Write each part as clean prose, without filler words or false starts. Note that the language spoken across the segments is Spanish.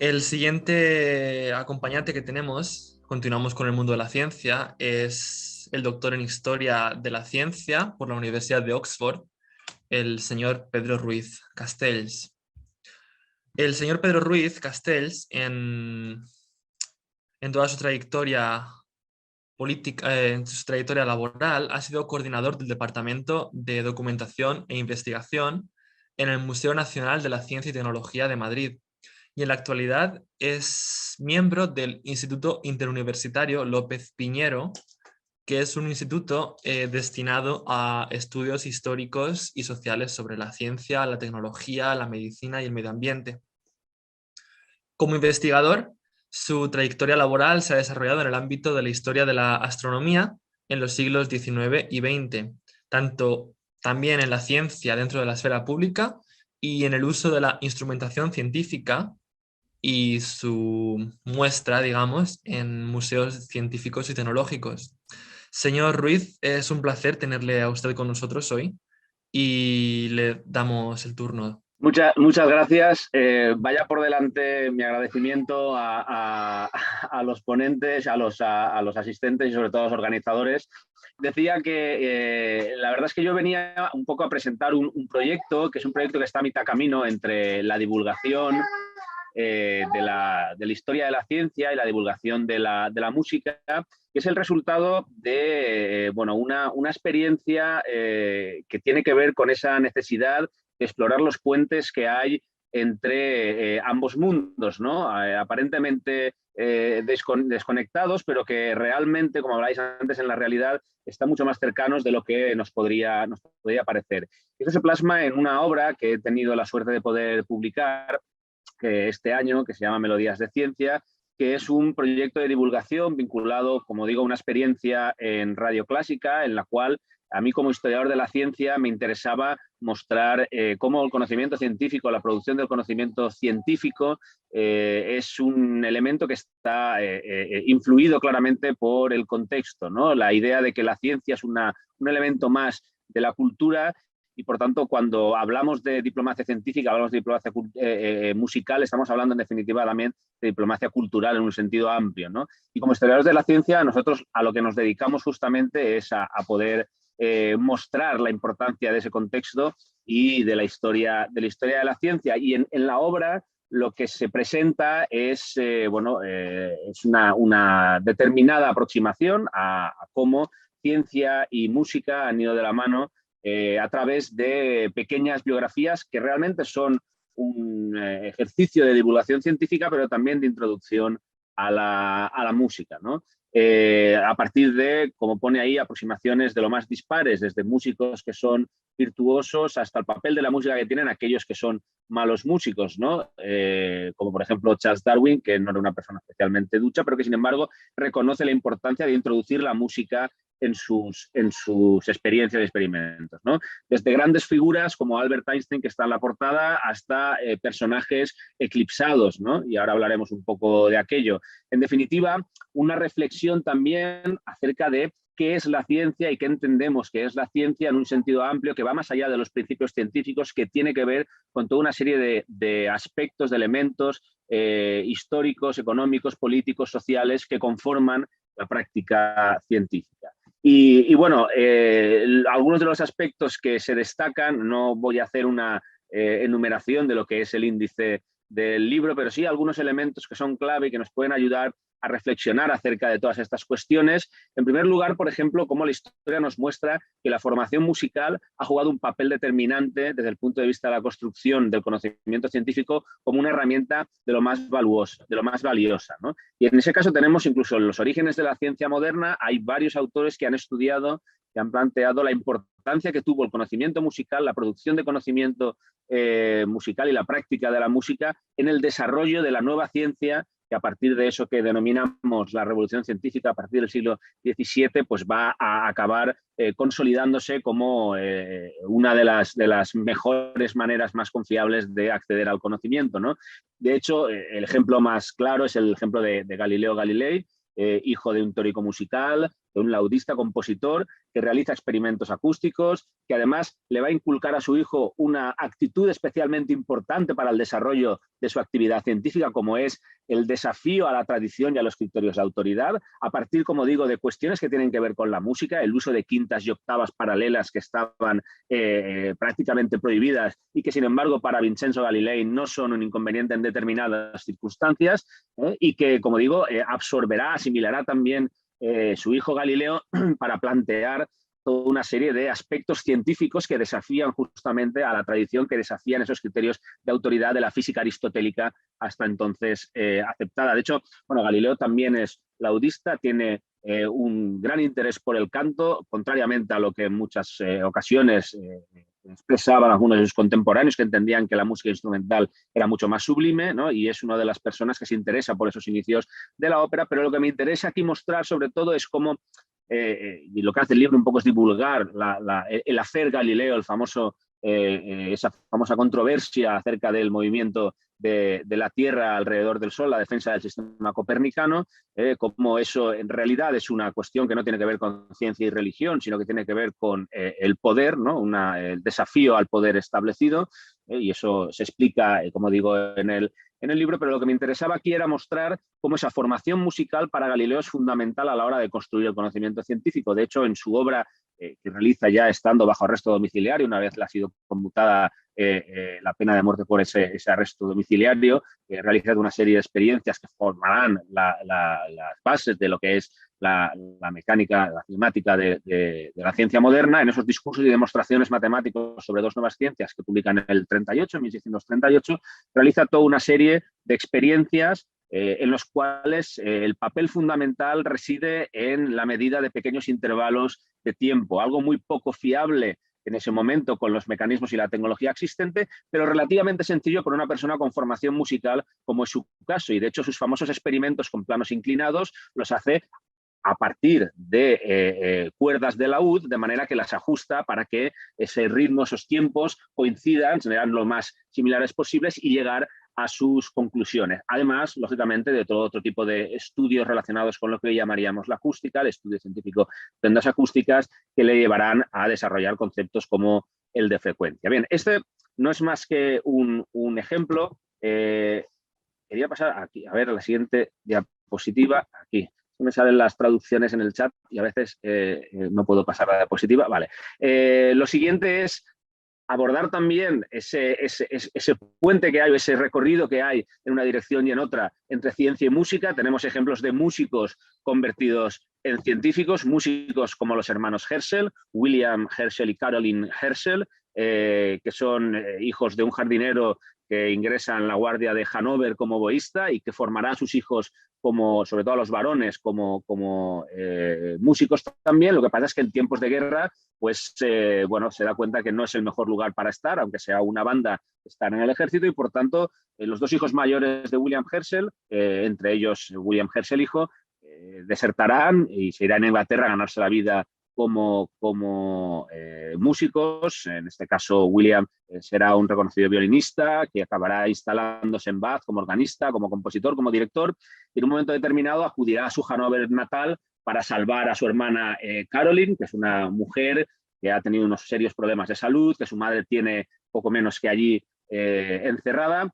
El siguiente acompañante que tenemos, continuamos con el mundo de la ciencia, es el doctor en Historia de la Ciencia por la Universidad de Oxford, el señor Pedro Ruiz Castells. El señor Pedro Ruiz Castells, en toda su trayectoria política, en su trayectoria laboral, ha sido coordinador del Departamento de Documentación e Investigación en el Museo Nacional de la Ciencia y Tecnología de Madrid. Y en la actualidad es miembro del Instituto Interuniversitario López Piñero, que es un instituto destinado a estudios históricos y sociales sobre la ciencia, la tecnología, la medicina y el medio ambiente. Como investigador, su trayectoria laboral se ha desarrollado en el ámbito de la historia de la astronomía en los siglos XIX y XX, tanto también en la ciencia dentro de la esfera pública y en el uso de la instrumentación científica y su muestra, digamos, en museos científicos y tecnológicos. Señor Ruiz, es un placer tenerle a usted con nosotros hoy y le damos el turno. Muchas gracias. Vaya por delante mi agradecimiento a los ponentes, a los asistentes y sobre todo a los organizadores. Decía que la verdad es que yo venía un poco a presentar un proyecto, que es un proyecto que está a mitad camino entre la divulgación de la historia de la ciencia y la divulgación de la música, que es el resultado de bueno, una experiencia que tiene que ver con esa necesidad de explorar los puentes que hay entre ambos mundos, ¿no? Aparentemente desconectados, pero que realmente, como habláis antes, en la realidad están mucho más cercanos de lo que nos podría parecer. Eso se plasma en una obra que he tenido la suerte de poder publicar este año, que se llama Melodías de Ciencia, que es un proyecto de divulgación vinculado, como digo, a una experiencia en Radio Clásica, en la cual a mí como historiador de la ciencia me interesaba mostrar cómo el conocimiento científico, la producción del conocimiento científico es un elemento que está influido claramente por el contexto, ¿no? La idea de que la ciencia es un elemento más de la cultura y por tanto cuando hablamos de diplomacia científica, hablamos de diplomacia musical, estamos hablando en definitiva también de diplomacia cultural en un sentido amplio, ¿no? Y como historiadores de la ciencia, nosotros a lo que nos dedicamos justamente es a poder mostrar la importancia de ese contexto y de la historia de la ciencia. Y en la obra lo que se presenta es, es una determinada aproximación a cómo ciencia y música han ido de la mano a través de pequeñas biografías que realmente son un ejercicio de divulgación científica, pero también de introducción a la música, ¿no? A partir de, como pone ahí, aproximaciones de lo más dispares, desde músicos que son virtuosos hasta el papel de la música que tienen aquellos que son malos músicos, ¿no? Como por ejemplo Charles Darwin, que no era una persona especialmente ducha, pero que sin embargo reconoce la importancia de introducir la música en sus experiencias y experimentos, ¿no? Desde grandes figuras como Albert Einstein, que está en la portada, hasta personajes eclipsados, ¿no? Y ahora hablaremos un poco de aquello. En definitiva, una reflexión también acerca de qué es la ciencia y qué entendemos que es la ciencia en un sentido amplio que va más allá de los principios científicos, que tiene que ver con toda una serie de aspectos, de elementos históricos, económicos, políticos, sociales que conforman la práctica científica. Y bueno, algunos de los aspectos que se destacan, no voy a hacer una enumeración de lo que es el índice del libro, pero sí algunos elementos que son clave y que nos pueden ayudar a reflexionar acerca de todas estas cuestiones. En primer lugar, por ejemplo, cómo la historia nos muestra que la formación musical ha jugado un papel determinante desde el punto de vista de la construcción del conocimiento científico como una herramienta de lo más valuosa, de lo más valiosa, ¿no? Y en ese caso tenemos incluso en los orígenes de la ciencia moderna, hay varios autores que han estudiado, que han planteado la importancia que tuvo el conocimiento musical, la producción de conocimiento musical y la práctica de la música en el desarrollo de la nueva ciencia, que a partir de eso que denominamos la revolución científica a partir del siglo XVII, pues va a acabar consolidándose como una de las mejores maneras más confiables de acceder al conocimiento, ¿no? De hecho, el ejemplo más claro es el ejemplo de Galileo Galilei, hijo de un teórico musical, de un laudista compositor que realiza experimentos acústicos, que además le va a inculcar a su hijo una actitud especialmente importante para el desarrollo de su actividad científica, como es el desafío a la tradición y a los criterios de autoridad, a partir, como digo, de cuestiones que tienen que ver con la música, el uso de quintas y octavas paralelas que estaban prácticamente prohibidas y que, sin embargo, para Vincenzo Galilei no son un inconveniente en determinadas circunstancias, y que, como digo, absorberá, asimilará también su hijo Galileo para plantear toda una serie de aspectos científicos que desafían justamente a la tradición, que desafían esos criterios de autoridad de la física aristotélica hasta entonces aceptada. De hecho, bueno, Galileo también es laudista, tiene un gran interés por el canto, contrariamente a lo que en muchas ocasiones expresaban algunos de sus contemporáneos, que entendían que la música instrumental era mucho más sublime, ¿no? Y es una de las personas que se interesa por esos inicios de la ópera, pero lo que me interesa aquí mostrar sobre todo es cómo, y lo que hace el libro un poco es divulgar el hacer Galileo, esa famosa controversia acerca del movimiento de la Tierra alrededor del Sol, la defensa del sistema copernicano, como eso en realidad es una cuestión que no tiene que ver con ciencia y religión, sino que tiene que ver con el poder, ¿no? El desafío al poder establecido, y eso se explica, como digo, en el libro, pero lo que me interesaba aquí era mostrar cómo esa formación musical para Galileo es fundamental a la hora de construir el conocimiento científico. De hecho, en su obra, que realiza ya estando bajo arresto domiciliario, una vez le ha sido conmutada la pena de muerte por ese arresto domiciliario, realiza una serie de experiencias que formarán las bases de lo que es la mecánica, la cinemática de la ciencia moderna. En esos discursos y demostraciones matemáticos sobre dos nuevas ciencias que publican en el 38, 1638, realiza toda una serie de experiencias en los cuales el papel fundamental reside en la medida de pequeños intervalos de tiempo, algo muy poco fiable en ese momento con los mecanismos y la tecnología existente, pero relativamente sencillo para una persona con formación musical como es su caso. Y de hecho sus famosos experimentos con planos inclinados los hace a partir de cuerdas de laúd, de manera que las ajusta para que ese ritmo, esos tiempos coincidan, sean lo más similares posibles y llegar a sus conclusiones. Además, lógicamente, de todo otro tipo de estudios relacionados con lo que llamaríamos la acústica, el estudio científico de ondas acústicas, que le llevarán a desarrollar conceptos como el de frecuencia. Bien, este no es más que un ejemplo. Quería pasar aquí, a ver, a la siguiente diapositiva, aquí. Me salen las traducciones en el chat y a veces no puedo pasar a la diapositiva. Vale. Lo siguiente es abordar también ese puente que hay, o ese recorrido que hay en una dirección y en otra entre ciencia y música. Tenemos ejemplos de músicos convertidos en científicos, músicos como los hermanos Herschel, William Herschel y Caroline Herschel, que son hijos de un jardinero que ingresa en la Guardia de Hannover como oboísta y que formará a sus hijos, como, sobre todo a los varones, como músicos también. Lo que pasa es que en tiempos de guerra, pues bueno, se da cuenta que no es el mejor lugar para estar, aunque sea una banda, estar en el ejército, y por tanto los dos hijos mayores de William Herschel, entre ellos William Herschel hijo, desertarán y se irán a Inglaterra a ganarse la vida como músicos. En este caso, William será un reconocido violinista que acabará instalándose en Bath como organista, como compositor, como director, y en un momento determinado acudirá a su Hannover natal para salvar a su hermana Caroline, que es una mujer que ha tenido unos serios problemas de salud, que su madre tiene poco menos que allí encerrada,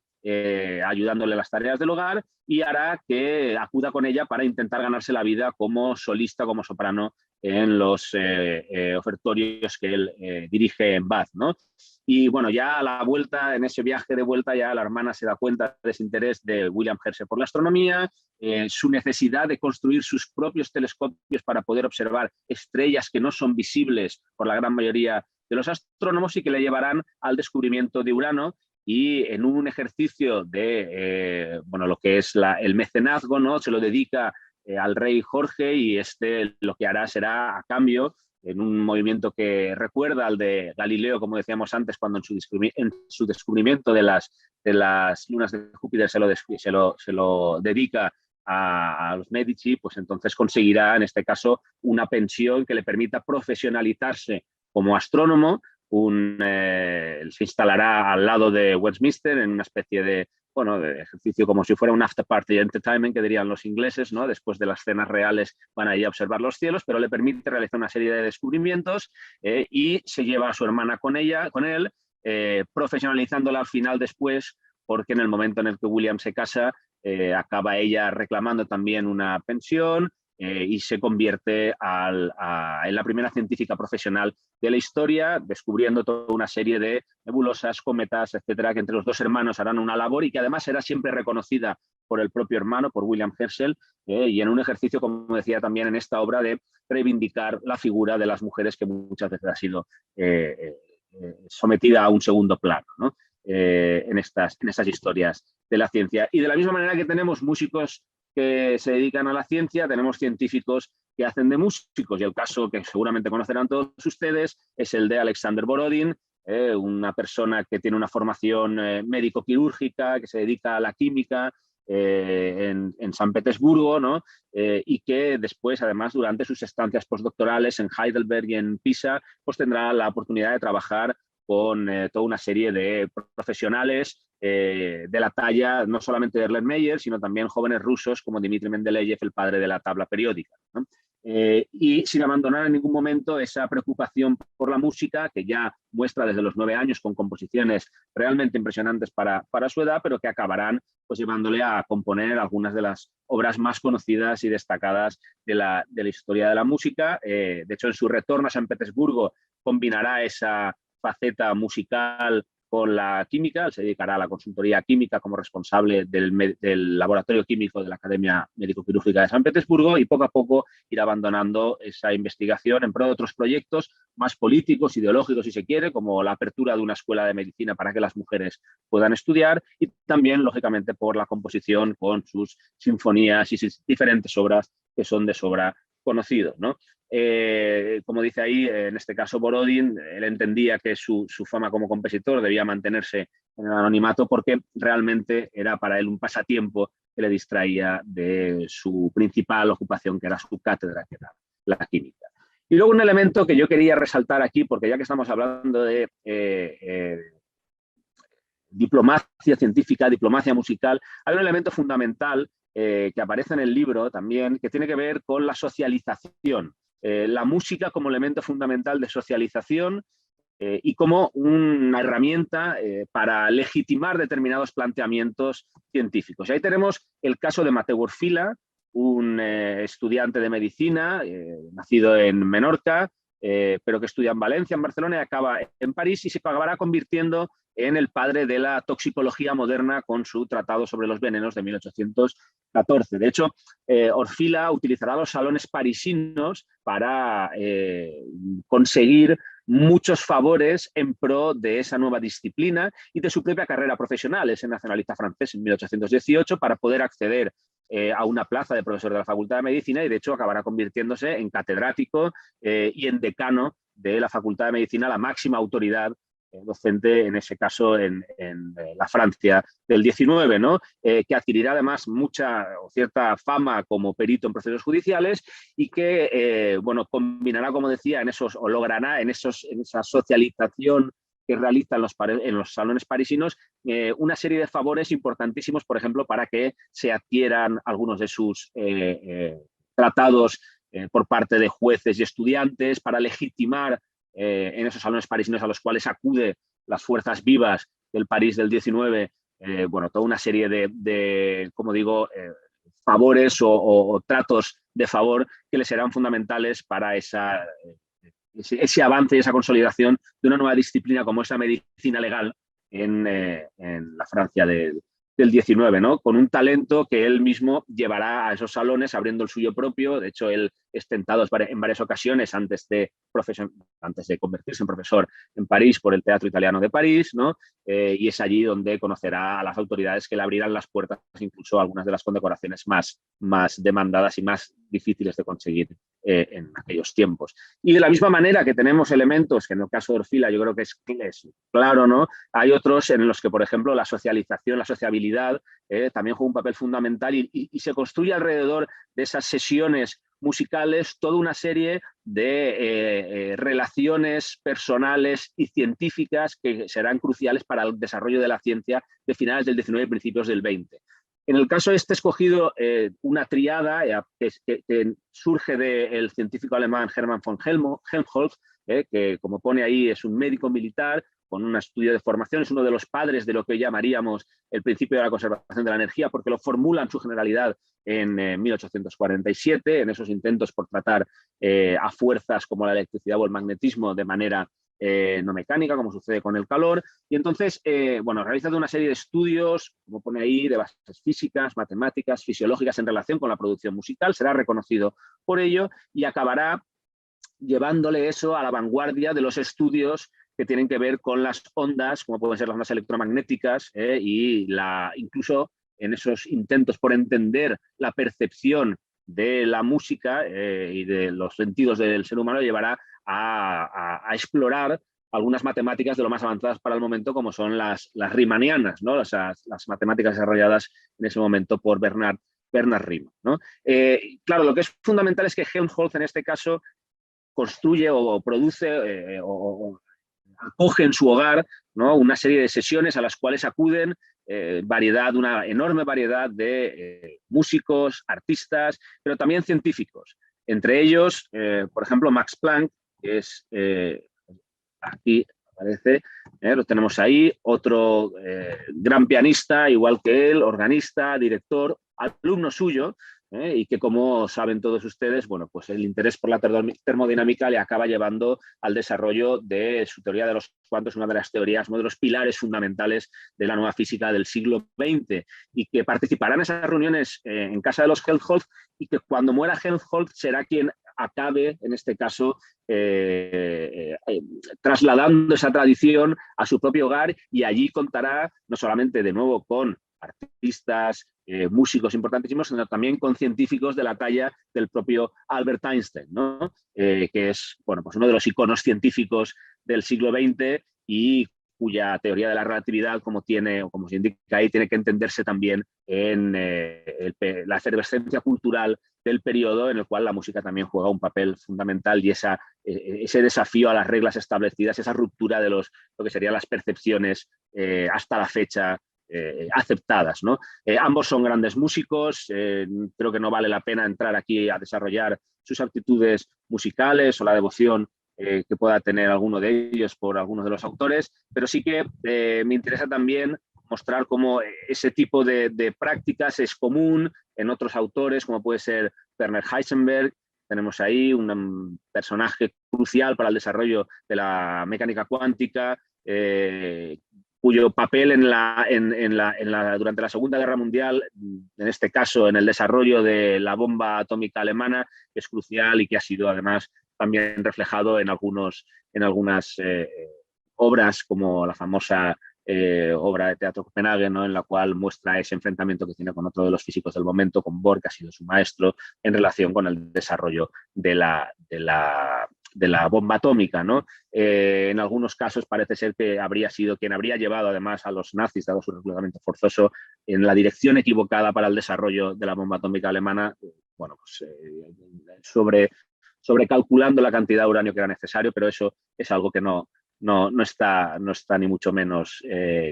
ayudándole a las tareas del hogar, y hará que acuda con ella para intentar ganarse la vida como solista, como soprano, en los ofertorios que él dirige en Bath, ¿no? Y bueno, ya a la vuelta, en ese viaje de vuelta, ya la hermana se da cuenta de ese interés de William Herschel por la astronomía, su necesidad de construir sus propios telescopios para poder observar estrellas que no son visibles por la gran mayoría de los astrónomos y que le llevarán al descubrimiento de Urano. Y en un ejercicio de bueno, lo que es el mecenazgo, ¿no? Se lo dedica al rey Jorge, y este lo que hará será, a cambio, en un movimiento que recuerda al de Galileo, como decíamos antes, cuando en su descubrimiento de las lunas de Júpiter se lo dedica a los Medici, pues entonces conseguirá, en este caso, una pensión que le permita profesionalizarse como astrónomo, se instalará al lado de Westminster en una especie de, bueno, de ejercicio como si fuera un after party entertainment, que dirían los ingleses, ¿no? Después de las cenas reales van allí a observar los cielos, pero le permite realizar una serie de descubrimientos y se lleva a su hermana con él, profesionalizándola al final después, porque en el momento en el que William se casa, acaba ella reclamando también una pensión y se convierte en la primera científica profesional de la historia, descubriendo toda una serie de nebulosas, cometas, etcétera, que entre los dos hermanos harán una labor y que además será siempre reconocida por el propio hermano, por William Herschel, y en un ejercicio, como decía también en esta obra, de reivindicar la figura de las mujeres, que muchas veces ha sido sometida a un segundo plano, ¿no? En estas historias de la ciencia. Y de la misma manera que tenemos músicos que se dedican a la ciencia, tenemos científicos que hacen de músicos, y el caso que seguramente conocerán todos ustedes es el de Alexander Borodin, una persona que tiene una formación médico-quirúrgica, que se dedica a la química en San Petersburgo, ¿no? Y que después, además, durante sus estancias postdoctorales en Heidelberg y en Pisa, pues tendrá la oportunidad de trabajar con toda una serie de profesionales de la talla no solamente de Erlenmeyer, sino también jóvenes rusos como Dmitry Mendeleev, el padre de la tabla periódica, ¿no? Y sin abandonar en ningún momento esa preocupación por la música, que ya muestra desde los 9 años con composiciones realmente impresionantes para su edad, pero que acabarán pues llevándole a componer algunas de las obras más conocidas y destacadas de la historia de la música. De hecho, en su retorno a San Petersburgo combinará esa faceta musical con la química, se dedicará a la consultoría química como responsable del laboratorio químico de la Academia Médico-Quirúrgica de San Petersburgo, y poco a poco irá abandonando esa investigación en pro de otros proyectos más políticos, ideológicos, si se quiere, como la apertura de una escuela de medicina para que las mujeres puedan estudiar, y también, lógicamente, por la composición con sus sinfonías y sus diferentes obras que son de sobra conocidos, ¿no? Como dice ahí, en este caso Borodin, él entendía que su fama como compositor debía mantenerse en el anonimato porque realmente era para él un pasatiempo que le distraía de su principal ocupación, que era su cátedra, que era la química. Y luego un elemento que yo quería resaltar aquí, porque ya que estamos hablando de diplomacia científica, diplomacia musical, hay un elemento fundamental que aparece en el libro también, que tiene que ver con la socialización. La música como elemento fundamental de socialización y como una herramienta para legitimar determinados planteamientos científicos. Y ahí tenemos el caso de Mateu Orfila, un estudiante de medicina, nacido en Menorca, pero que estudia en Valencia, en Barcelona, y acaba en París, y se acabará convirtiendo en el padre de la toxicología moderna con su tratado sobre los venenos de 1814. De hecho, Orfila utilizará los salones parisinos para conseguir muchos favores en pro de esa nueva disciplina y de su propia carrera profesional. Es nacionalista francés en 1818 para poder acceder a una plaza de profesor de la Facultad de Medicina, y de hecho acabará convirtiéndose en catedrático y en decano de la Facultad de Medicina, la máxima autoridad docente, en ese caso en la Francia del 19, ¿no? Que adquirirá además mucha o cierta fama como perito en procesos judiciales, y que bueno, combinará, como decía, o logrará en esa socialización que realiza en los salones parisinos una serie de favores importantísimos, por ejemplo, para que se adquieran algunos de sus tratados por parte de jueces y estudiantes, para legitimar en esos salones parisinos a los cuales acude las fuerzas vivas del París del 19, bueno, toda una serie de como digo, favores o tratos de favor que les serán fundamentales para ese avance y esa consolidación de una nueva disciplina como esa medicina legal en la Francia del 19, ¿no? Con un talento que él mismo llevará a esos salones, abriendo el suyo propio. De hecho, él es tentado en varias ocasiones antes de convertirse en profesor en París por el Teatro Italiano de París, ¿no? Y es allí donde conocerá a las autoridades que le abrirán las puertas, incluso algunas de las condecoraciones más demandadas y más difíciles de conseguir en aquellos tiempos. Y de la misma manera que tenemos elementos que en el caso de Orfila yo creo que es claro, ¿no? Hay otros en los que, por ejemplo, la socialización, la sociabilidad también juega un papel fundamental, y se construye alrededor de esas sesiones musicales, toda una serie de relaciones personales y científicas que serán cruciales para el desarrollo de la ciencia de finales del XIX y principios del XX. En el caso este he escogido una triada que surge del científico alemán Hermann von Helmholtz, que como pone ahí es un médico militar con un estudio de formación, es uno de los padres de lo que hoy llamaríamos el principio de la conservación de la energía, porque lo formula en su generalidad en 1847, en esos intentos por tratar a fuerzas como la electricidad o el magnetismo de manera no mecánica, como sucede con el calor. Y entonces, bueno, realiza una serie de estudios, como pone ahí, de bases físicas, matemáticas, fisiológicas en relación con la producción musical, será reconocido por ello y acabará llevándole eso a la vanguardia de los estudios que tienen que ver con las ondas, como pueden ser las ondas electromagnéticas, incluso en esos intentos por entender la percepción de la música y de los sentidos del ser humano, llevará a explorar algunas matemáticas de lo más avanzadas para el momento, como son las riemannianas, ¿no? las matemáticas desarrolladas en ese momento por Bernard Riemann, ¿no? Claro, lo que es fundamental es que Helmholtz en este caso construye o produce o acoge en su hogar, ¿no?, una serie de sesiones a las cuales acuden una enorme variedad de músicos, artistas, pero también científicos. Entre ellos, por ejemplo, Max Planck, que es aquí aparece, lo tenemos ahí, otro gran pianista, igual que él, organista, director, alumno suyo, y que, como saben todos ustedes, bueno, pues el interés por la termodinámica le acaba llevando al desarrollo de su teoría de los cuantos, una de las teorías, uno de los pilares fundamentales de la nueva física del siglo XX, y que participará en esas reuniones en casa de los Helmholtz, y que cuando muera Helmholtz será quien acabe, en este caso, trasladando esa tradición a su propio hogar, y allí contará no solamente de nuevo con artistas, músicos importantísimos, sino también con científicos de la talla del propio Albert Einstein, ¿no? Que es, bueno, pues uno de los iconos científicos del siglo XX y cuya teoría de la relatividad, como se indica ahí, tiene que entenderse también en la efervescencia cultural del periodo, en el cual la música también juega un papel fundamental, y ese desafío a las reglas establecidas, esa ruptura de lo que serían las percepciones hasta la fecha aceptadas, ¿no? Ambos son grandes músicos, creo que no vale la pena entrar aquí a desarrollar sus aptitudes musicales o la devoción que pueda tener alguno de ellos por algunos de los autores, pero sí que me interesa también mostrar cómo ese tipo de prácticas es común en otros autores, como puede ser Werner Heisenberg. Tenemos ahí un personaje crucial para el desarrollo de la mecánica cuántica, cuyo papel durante la Segunda Guerra Mundial, en este caso en el desarrollo de la bomba atómica alemana, es crucial y que ha sido además también reflejado en algunas obras, como la famosa obra de teatro Copenhague, ¿no?, en la cual muestra ese enfrentamiento que tiene con otro de los físicos del momento, con Bohr, que ha sido su maestro, en relación con el desarrollo de la bomba atómica, ¿no? En algunos casos parece ser que habría sido quien habría llevado además a los nazis, dado su reclutamiento forzoso, en la dirección equivocada para el desarrollo de la bomba atómica alemana, bueno, pues sobrecalculando la cantidad de uranio que era necesario, pero eso es algo que no está ni mucho menos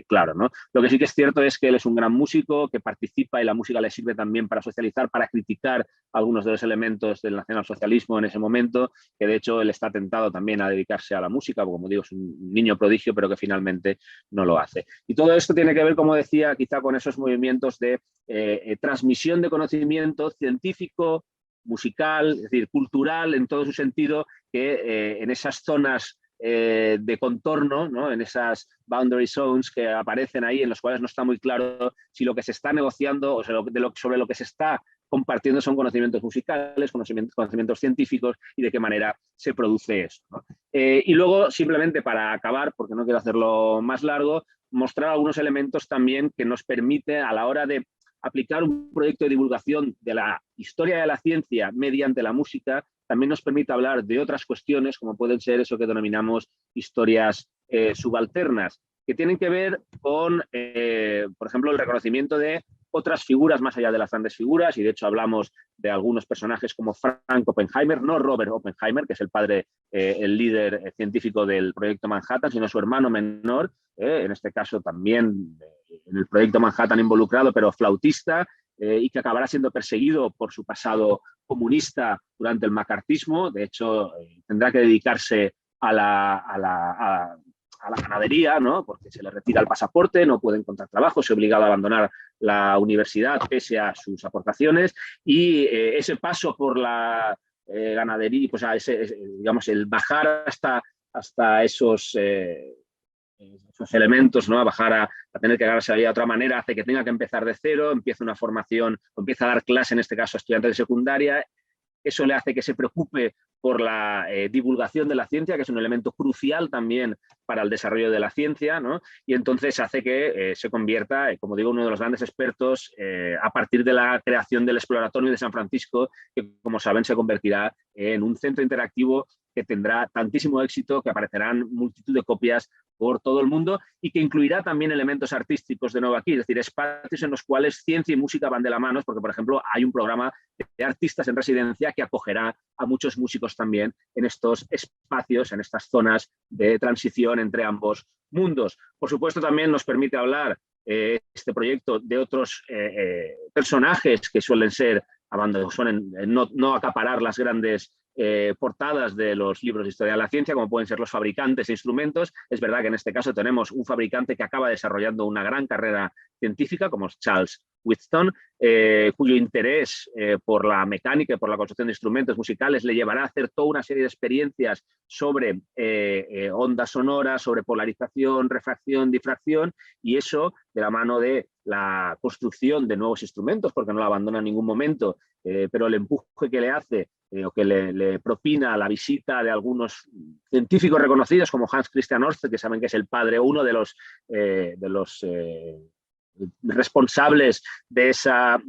claro, ¿no? Lo que sí que es cierto es que él es un gran músico, que participa, y la música le sirve también para socializar, para criticar algunos de los elementos del nacionalsocialismo en ese momento, que de hecho él está tentado también a dedicarse a la música, porque, como digo, es un niño prodigio, pero que finalmente no lo hace. Y todo esto tiene que ver, como decía, quizá con esos movimientos de transmisión de conocimiento científico, musical, es decir, cultural en todo su sentido, que en esas zonas de contorno, ¿no?, en esas boundary zones que aparecen ahí, en los cuales no está muy claro si lo que se está negociando o sobre lo que se está compartiendo son conocimientos musicales, conocimientos científicos, y de qué manera se produce eso, ¿no? Y luego, simplemente para acabar, porque no quiero hacerlo más largo, mostrar algunos elementos también que nos permite, a la hora de aplicar un proyecto de divulgación de la historia de la ciencia mediante la música, también nos permite hablar de otras cuestiones, como pueden ser eso que denominamos historias subalternas, que tienen que ver con, por ejemplo, el reconocimiento de otras figuras más allá de las grandes figuras, y de hecho hablamos de algunos personajes como Frank Oppenheimer, no Robert Oppenheimer, que es el padre, el líder científico del proyecto Manhattan, sino su hermano menor, en este caso también en el proyecto Manhattan involucrado, pero flautista, y que acabará siendo perseguido por su pasado comunista durante el macartismo. De hecho, tendrá que dedicarse a la ganadería, ¿no? Porque se le retira el pasaporte, no puede encontrar trabajo, se obligado a abandonar la universidad pese a sus aportaciones, y ese paso por la ganadería, pues digamos, el bajar hasta esos elementos, ¿no? A bajar a tener que ganarse la vida de otra manera, hace que tenga que empezar de cero, empieza una formación, o empieza a dar clase, en este caso a estudiantes de secundaria. Eso le hace que se preocupe por la divulgación de la ciencia, que es un elemento crucial también para el desarrollo de la ciencia, ¿no? Y entonces hace que se convierta, como digo, uno de los grandes expertos a partir de la creación del Exploratorio de San Francisco, que, como saben, se convertirá en un centro interactivo que tendrá tantísimo éxito que aparecerán multitud de copias por todo el mundo, y que incluirá también elementos artísticos de nuevo aquí, es decir, espacios en los cuales ciencia y música van de la mano, porque, por ejemplo, hay un programa de artistas en residencia que acogerá a muchos músicos también en estos espacios, en estas zonas de transición entre ambos mundos. Por supuesto, también nos permite hablar este proyecto de otros personajes que suelen no acaparar las grandes portadas de los libros de historia de la ciencia, como pueden ser los fabricantes de instrumentos. Es verdad que en este caso tenemos un fabricante que acaba desarrollando una gran carrera científica, como es Charles Wheatstone, cuyo interés por la mecánica y por la construcción de instrumentos musicales le llevará a hacer toda una serie de experiencias sobre ondas sonoras, sobre polarización, refracción, difracción, y eso de la mano de la construcción de nuevos instrumentos, porque no la abandona en ningún momento, pero el empuje que le hace o que le propina la visita de algunos científicos reconocidos como Hans Christian Ørsted, que saben que es el padre, uno de los responsables de esa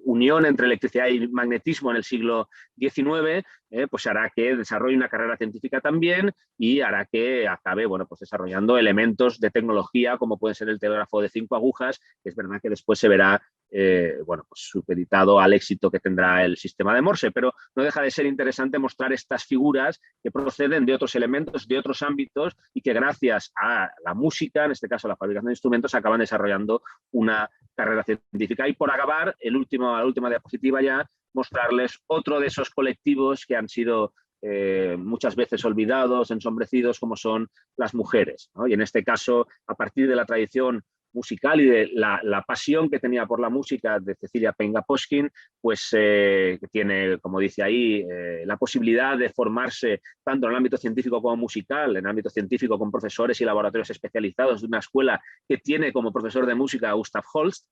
unión entre electricidad y magnetismo en el siglo XIX, pues hará que desarrolle una carrera científica también, y hará que acabe, bueno, pues desarrollando elementos de tecnología como puede ser el telégrafo de 5 agujas, que es verdad que después se verá bueno, pues supeditado al éxito que tendrá el sistema de Morse, pero no deja de ser interesante mostrar estas figuras que proceden de otros elementos, de otros ámbitos, y que gracias a la música, en este caso a la fabricación de instrumentos, acaban desarrollando una carrera científica. Y por acabar, la última diapositiva ya, mostrarles otro de esos colectivos que han sido muchas veces olvidados, ensombrecidos, como son las mujeres, ¿no? Y en este caso, a partir de la tradición musical y de la pasión que tenía por la música de Cecilia Penga-Poskin, pues que tiene, como dice ahí, la posibilidad de formarse tanto en el ámbito científico como musical, en el ámbito científico con profesores y laboratorios especializados de una escuela que tiene como profesor de música a Gustav Holst,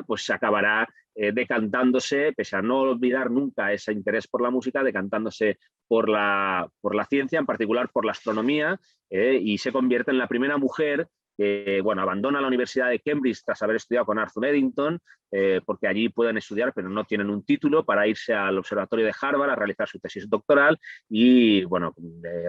pues se acabará decantándose, pese a no olvidar nunca ese interés por la música, decantándose por la ciencia, en particular por la astronomía, y se convierte en la primera mujer que, bueno, abandona la Universidad de Cambridge tras haber estudiado con Arthur Eddington, porque allí pueden estudiar, pero no tienen un título, para irse al Observatorio de Harvard a realizar su tesis doctoral y, bueno,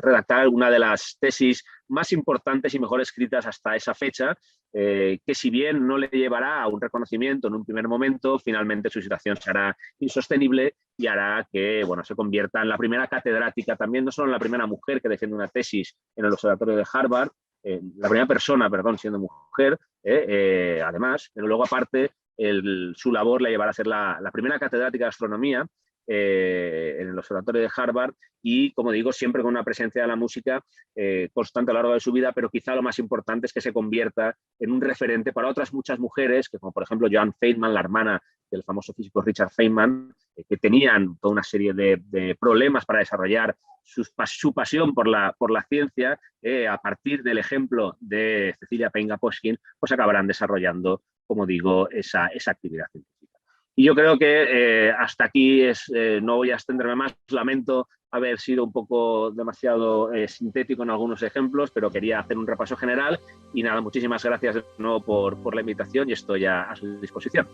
redactar una de las tesis más importantes y mejor escritas hasta esa fecha, que si bien no le llevará a un reconocimiento en un primer momento, finalmente su situación será insostenible y hará que, bueno, se convierta en la primera catedrática, también no solo en la primera mujer que defiende una tesis en el Observatorio de Harvard, la primera persona, perdón, siendo mujer, además, pero luego aparte su labor la llevará a ser la primera catedrática de astronomía en el Observatorio de Harvard, y, como digo, siempre con una presencia de la música constante a lo largo de su vida, pero quizá lo más importante es que se convierta en un referente para otras muchas mujeres, que como por ejemplo Joan Feynman, la hermana del famoso físico Richard Feynman, que tenían toda una serie de problemas para desarrollar su pasión por la ciencia, a partir del ejemplo de Cecilia Penga-Poskin, pues acabarán desarrollando, como digo, esa actividad científica. Y yo creo que hasta aquí no voy a extenderme más, lamento haber sido un poco demasiado sintético en algunos ejemplos, pero quería hacer un repaso general y nada, muchísimas gracias de nuevo por la invitación y estoy a su disposición.